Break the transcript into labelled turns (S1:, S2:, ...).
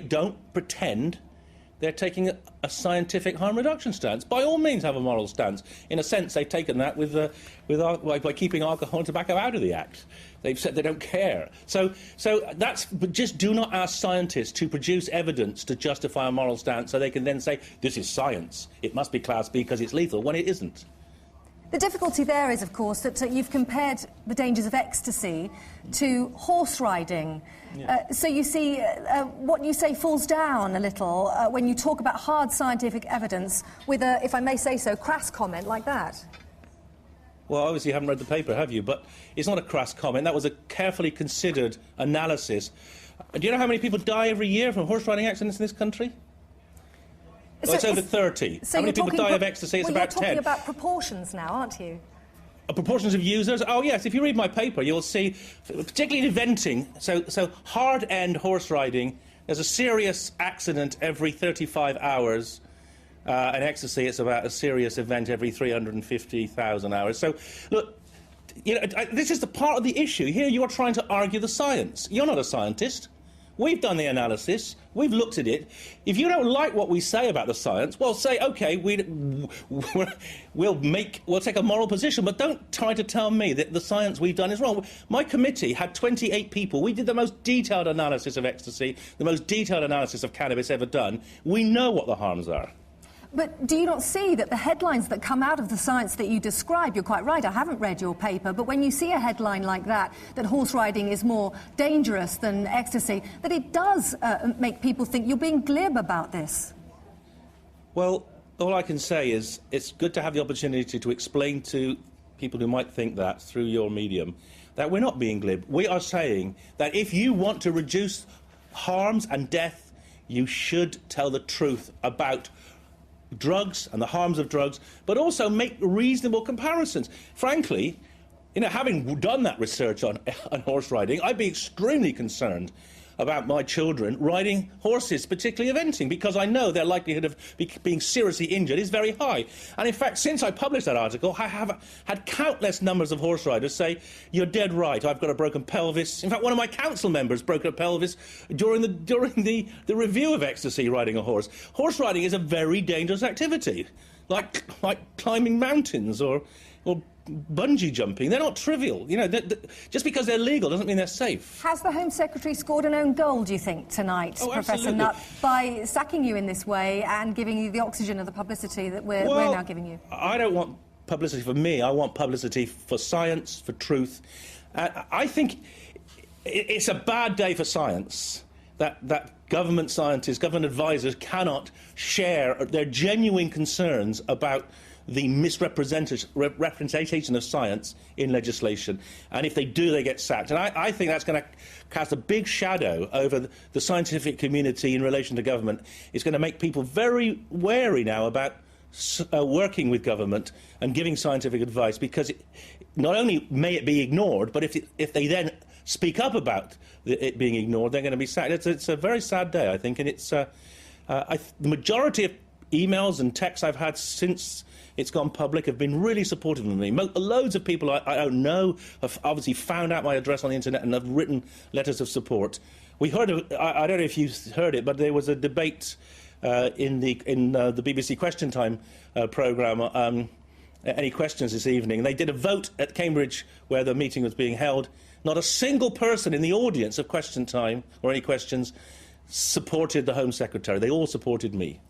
S1: don't pretend they're taking a scientific harm reduction stance. By all means have a moral stance. In a sense, they've taken that by keeping alcohol and tobacco out of the Act. They've said they don't care. So but just do not ask scientists to produce evidence to justify a moral stance so they can then say, this is science, it must be Class B because it's lethal, when it isn't.
S2: The difficulty there is, of course, that you've compared the dangers of ecstasy to horse riding. Yeah. So you see, what you say falls down a little when you talk about hard scientific evidence with a, if I may say so, crass comment like that.
S1: Well, obviously you haven't read the paper, have you? But it's not a crass comment. That was a carefully considered analysis. Do you know how many people die every year from horse riding accidents in this country? Well, it's over 30.
S2: So
S1: how many people die of ecstasy? It's about 10.
S2: You're talking about proportions now, aren't you?
S1: Proportions of users? Oh, yes. If you read my paper, you'll see, particularly in eventing, so hard-end horse riding, there's a serious accident every 35 hours. And ecstasy, it's about a serious event every 350,000 hours. So, look, you know, this is the part of the issue. Here you are trying to argue the science. You're not a scientist. We've done the analysis. We've looked at it. If you don't like what we say about the science, well, say, OK, we'll take a moral position, but don't try to tell me that the science we've done is wrong. My committee had 28 people. We did the most detailed analysis of ecstasy, the most detailed analysis of cannabis ever done. We know what the harms are.
S2: But do you not see that the headlines that come out of the science that you describe, you're quite right, I haven't read your paper, but when you see a headline like that horse riding is more dangerous than ecstasy, that it does make people think you're being glib about this?
S1: Well, all I can say is it's good to have the opportunity to explain to people who might think that through your medium that we're not being glib. We are saying that if you want to reduce harms and death, you should tell the truth about drugs and the harms of drugs, but also make reasonable comparisons. Frankly, you know, having done that research on horse riding, I'd be extremely concerned about my children riding horses, particularly eventing, because I know their likelihood of being seriously injured is very high. And in fact, since I published that article, I have had countless numbers of horse riders say, you're dead right, I've got a broken pelvis. In fact, one of my council members broke a pelvis during the review of ecstasy riding a horse. Horse riding is a very dangerous activity, like climbing mountains or bungee jumping. They're not trivial. You know, just because they're legal doesn't mean they're safe.
S2: Has the Home Secretary scored an own goal, do you think, tonight, Professor Nutt, by sacking you in this way and giving you the oxygen of the publicity that we're now giving you?
S1: I don't want publicity for me. I want publicity for science, for truth. I think it's a bad day for science that government scientists, government advisors cannot share their genuine concerns about the misrepresentation of science in legislation, and if they do, they get sacked. And I think that's going to cast a big shadow over the scientific community in relation to government. It's going to make people very wary now about working with government and giving scientific advice, because not only may it be ignored, but if they then speak up about it being ignored, they're going to be sacked. It's a very sad day, I think, and it's the majority of emails and texts I've had since it's gone public have been really supportive of me. Loads of people I don't know have obviously found out my address on the internet and have written letters of support. We heard of, I don't know if you heard it, but there was a debate in the BBC Question Time programme, Any Questions this evening. They did a vote at Cambridge where the meeting was being held. Not a single person in the audience of Question Time or Any Questions supported the Home Secretary. They all supported me.